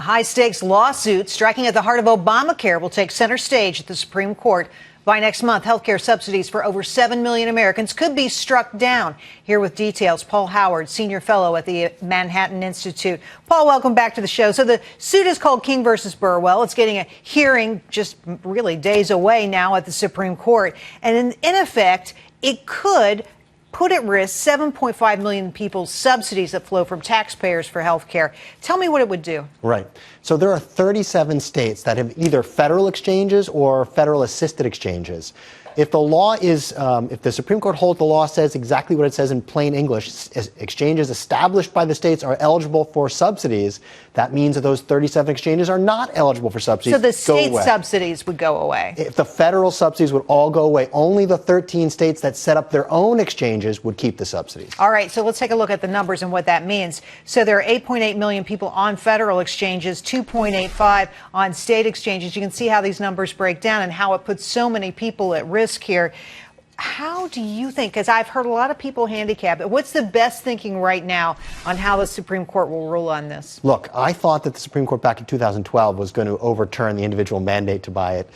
high-stakes lawsuit striking at the heart of Obamacare will take center stage at the Supreme Court. By next month, healthcare subsidies for over 7 million Americans could be struck down. Here with details, Paul Howard, senior fellow at the Manhattan Institute. Paul, welcome back to the show. So the suit is called King versus Burwell. It's getting a hearing just really days away now at the Supreme Court. And in effect, it could put at risk 7.5 million people's subsidies that flow from taxpayers for health care. Tell me what it would do. Right. So there are 37 states that have either federal exchanges or federal assisted exchanges. If the law is, if the Supreme Court holds the law says exactly what it says in plain English, exchanges established by the states are eligible for subsidies, that means that those 37 exchanges are not eligible for subsidies. So the state subsidies would go away. If the federal subsidies would all go away, only the 13 states that set up their own exchanges would keep the subsidies. All right, so let's take a look at the numbers and what that means. So there are 8.8 million people on federal exchanges, 2.85 on state exchanges. You can see how these numbers break down and how it puts so many people at risk here. How do you think, because I've heard a lot of people handicap it, what's the best thinking right now on how the Supreme Court will rule on this? Look, I thought that the Supreme Court back in 2012 was going to overturn the individual mandate to buy it.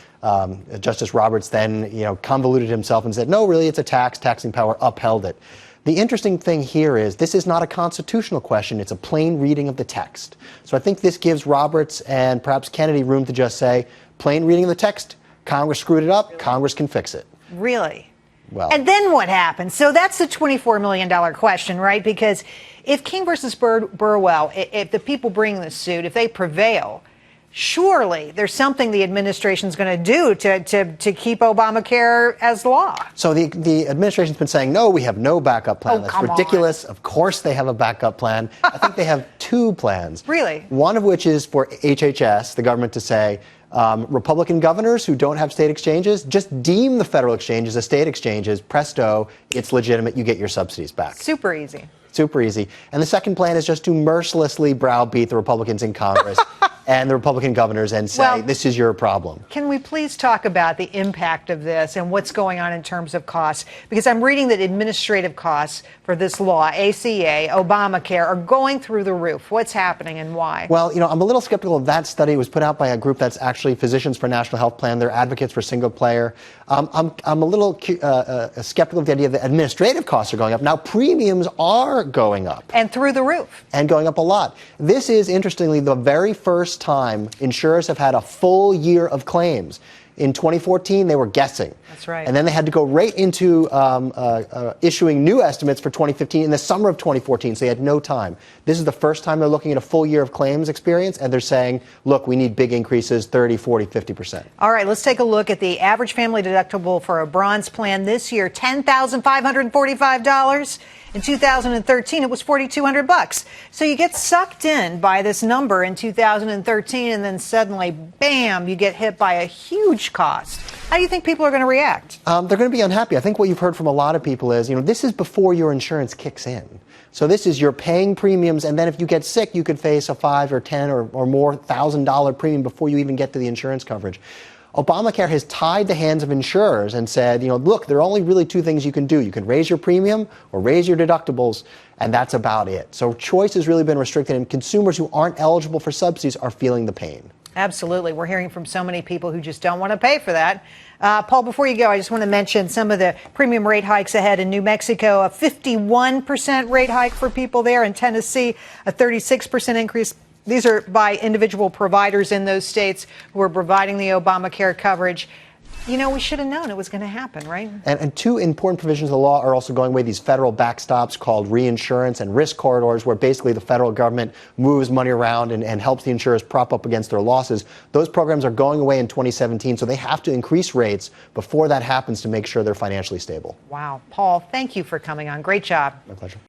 Justice Roberts then, convoluted himself and said, no, really, it's a tax. Taxing power upheld it. The interesting thing here is this is not a constitutional question. It's a plain reading of the text. So I think this gives Roberts and perhaps Kennedy room to just say, plain reading of the text, Congress screwed it up, Congress can fix it. Really? Well, and then what happens? So that's the $24 million question, right? Because if King versus Burwell, if the people bringing the suit, if they prevail, surely there's something the administration's going to do to keep Obamacare as law. So the administration's been saying, no, we have no backup plan. Oh, That's ridiculous. Of course they have a backup plan. I think they have two plans. Really? One of which is for HHS, the government, to say, Republican governors who don't have state exchanges, just deem the federal exchanges as state exchanges. Presto, it's legitimate. You get your subsidies back. Super easy. Super easy. And the second plan is just to mercilessly browbeat the Republicans in Congress and the Republican governors and say, well, this is your problem. Can we please talk about the impact of this and what's going on in terms of costs? Because I'm reading that administrative costs for this law, ACA, Obamacare, are going through the roof. What's happening and why? Well, I'm a little skeptical of that study. It was put out by a group that's actually Physicians for National Health Plan. They're advocates for single player. I'm a little skeptical of the idea that administrative costs are going up. Now, premiums are going up. And through the roof. And going up a lot. This is, interestingly, the very first time insurers have had a full year of claims. In 2014, they were guessing. That's right. And then they had to go right into issuing new estimates for 2015 in the summer of 2014, so they had no time. This is the first time they're looking at a full year of claims experience, and they're saying, look, we need big increases, 30, 40, 50%. All right, let's take a look at the average family deductible for a bronze plan this year, $10,545. In 2013, it was $4,200. So you get sucked in by this number in 2013, and then suddenly, bam, you get hit by a huge cost. How do you think people are going to react? They're going to be unhappy. I think what you've heard from a lot of people is, this is before your insurance kicks in. So this is you're paying premiums, and then if you get sick, you could face a $5,000 or $10,000 or more premium before you even get to the insurance coverage. Obamacare has tied the hands of insurers and said, look, there are only really two things you can do. You can raise your premium or raise your deductibles, and that's about it. So choice has really been restricted, and consumers who aren't eligible for subsidies are feeling the pain. Absolutely. We're hearing from so many people who just don't want to pay for that. Paul, before you go, I just want to mention some of the premium rate hikes ahead in New Mexico, a 51% rate hike for people there. In Tennessee, a 36% increase. These are by individual providers in those states who are providing the Obamacare coverage. We should have known it was going to happen, right? And two important provisions of the law are also going away, these federal backstops called reinsurance and risk corridors, where basically the federal government moves money around and helps the insurers prop up against their losses. Those programs are going away in 2017, so they have to increase rates before that happens to make sure they're financially stable. Wow. Paul, thank you for coming on. Great job. My pleasure.